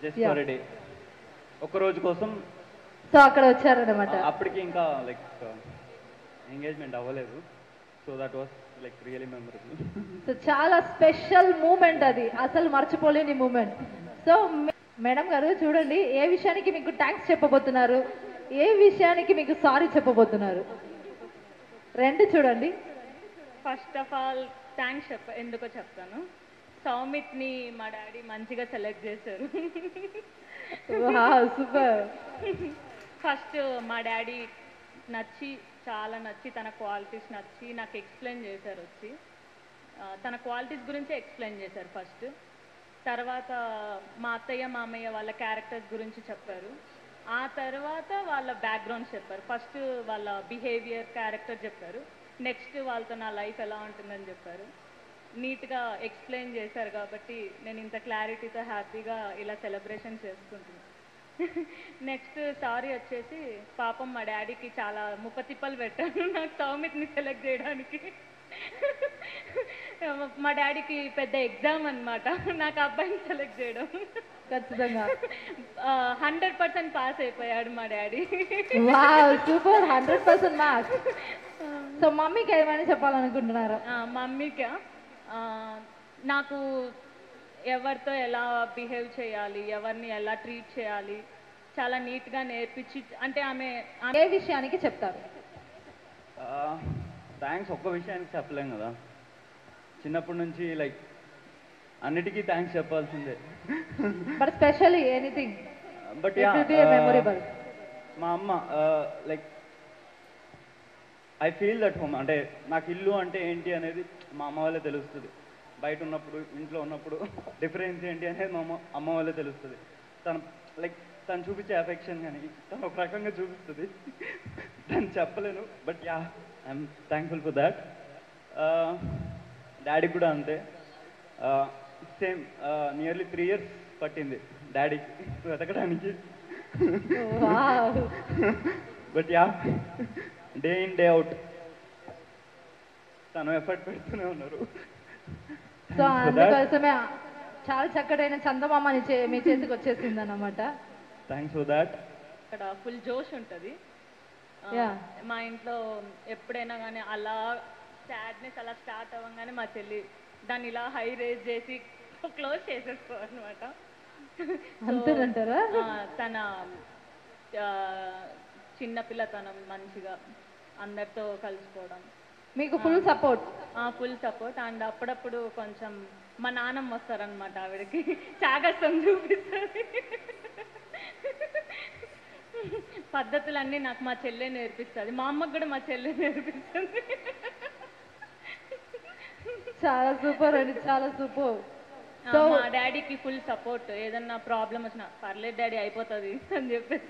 Just for day, ఒక రోజు కోసం. సో అక్కడ వచ్చారనమాట. అప్పటికి ఇంకా లైక్ ఎంగేజ్మెంట్ అవ్వలేదు. So that was like really memorable. So చాలా స్పెషల్ మూమెంట్ అది, అసలు మర్చిపోలేని మూమెంట్. సో మేడం గారు చూడండి, ఏ విషయానికి మీకు థ్యాంక్స్ చెప్పబోతున్నారు, ఏ విషయానికి మీకు సారీ చెప్పబోతున్నారు, రెండు చూడండి. ఫస్ట్ ఆఫ్ ఆల్ థ్యాంక్స్ ఎందుకో చెప్తాను. సౌమిత్ని మా డాడీ మంచిగా సెలెక్ట్ చేశారు. సూపర్. ఫస్ట్ మా డాడీ నచ్చి, చాలా నచ్చి, తన క్వాలిటీస్ నచ్చి నాకు ఎక్స్ప్లెయిన్ చేశారు. వచ్చి తన క్వాలిటీస్ గురించి ఎక్స్ప్లెయిన్ చేశారు ఫస్ట్. తర్వాత మా అత్తయ్య మామయ్య వాళ్ళ క్యారెక్టర్స్ గురించి చెప్పారు. ఆ తర్వాత వాళ్ళ బ్యాక్గ్రౌండ్స్ చెప్పారు. ఫస్ట్ వాళ్ళ బిహేవియర్, క్యారెక్టర్ చెప్పారు. నెక్స్ట్ వాళ్ళతో నా లైఫ్ ఎలా ఉంటుందని చెప్పారు. నీట్గా ఎక్స్ప్లెయిన్ చేశారు కాబట్టి నేను ఇంత క్లారిటీతో హ్యాపీగా ఇలా సెలబ్రేషన్ చేసుకుంటున్నాను. నెక్స్ట్ సారీ వచ్చేసి, పాపం మా డాడీకి చాలా ముప్పతిప్పలు పెట్టాను నాకు సౌమిత్ని సెలెక్ట్ చేయడానికి. మా డాడీకి పెద్ద ఎగ్జామ్ అనమాట నాకు అబ్బాయిని సెలెక్ట్ చేయడం. ఖచ్చితంగా 100% పాస్ అయిపోయాడు మా డాడీ. Super, 100% marks. సో మమ్మీకి ఏమైనా చెప్పాలనుకుంటున్నారా? మమ్మీకి నాకు ఎవరితో ఎలా బిహేవ్ చేయాలి, ఎవరిని ఎలా ట్రీట్ చేయాలి చాలా నీట్గా నేర్పించి, అంటే ఆమె ఏ విషయానికి చెప్తారు? థ్యాంక్స్ ఒక్క విషయానికి చెప్పలేం కదా, చిన్నప్పటి నుంచి లైక్ అన్నిటికీ థ్యాంక్స్ చెప్పాల్సిందే. But specially anything but memorable. మా అమ్మ like I feel that home, అంటే నాకు ఇల్లు అంటే ఏంటి అనేది మా అమ్మ వాళ్ళే తెలుస్తుంది. బయట ఉన్నప్పుడు, ఇంట్లో ఉన్నప్పుడు డిఫరెన్స్ ఏంటి అనేది మా అమ్మ వాళ్ళే తెలుస్తుంది. తను చూపించే అఫెక్షన్ కానీ తను ఒక రకంగా చూపిస్తుంది, తను చెప్పలేను. But yeah, I'm thankful for that. డాడీకి కూడా అంతే, సేమ్ నియర్లీ 3 years పట్టింది డాడీకి వెతకడానికి. But yeah, day in day out తను ఎఫర్ట్ పెడుతూనే ఉన్నారు. సో అందుకోసమే చాలా చక్కటైన చందమామ మీ చేతికి వచ్చేసింది అన్నమాట. Thanks for that. అక్కడ ఫుల్ జోష్ ఉంటుంది మా ఇంట్లో. ఎప్పుడైనా కానీ అలా సాడ్నెస్ అలా స్టార్ట్ అవ్వగానే మా చెల్లి దాన్ని ఇలా హై రేజ్ చేసి క్లోజ్ చేసేసుకోవాలన్నమాట. అంతేనంటారా? తన చిన్నపిల్లతనం మంచిగా అందరితో కలిసిపోవడం, మీకు full support. Full support. And అప్పుడప్పుడు కొంచెం మా నాన్నమ్మ వస్తారనమాట, ఆవిడకి చాగస్తం చూపిస్తుంది. పద్ధతులన్నీ నాకు మా చెల్లె నేర్పిస్తుంది, మా అమ్మకు కూడా మా చెల్లె నేర్పిస్తుంది. చాలా సూపర్ అండి, చాలా సూపర్. మా డాడీకి ఫుల్ సపోర్ట్. ఏదన్నా ప్రాబ్లం వచ్చినా పర్లేదు డాడీ అయిపోతుంది అని చెప్పేసి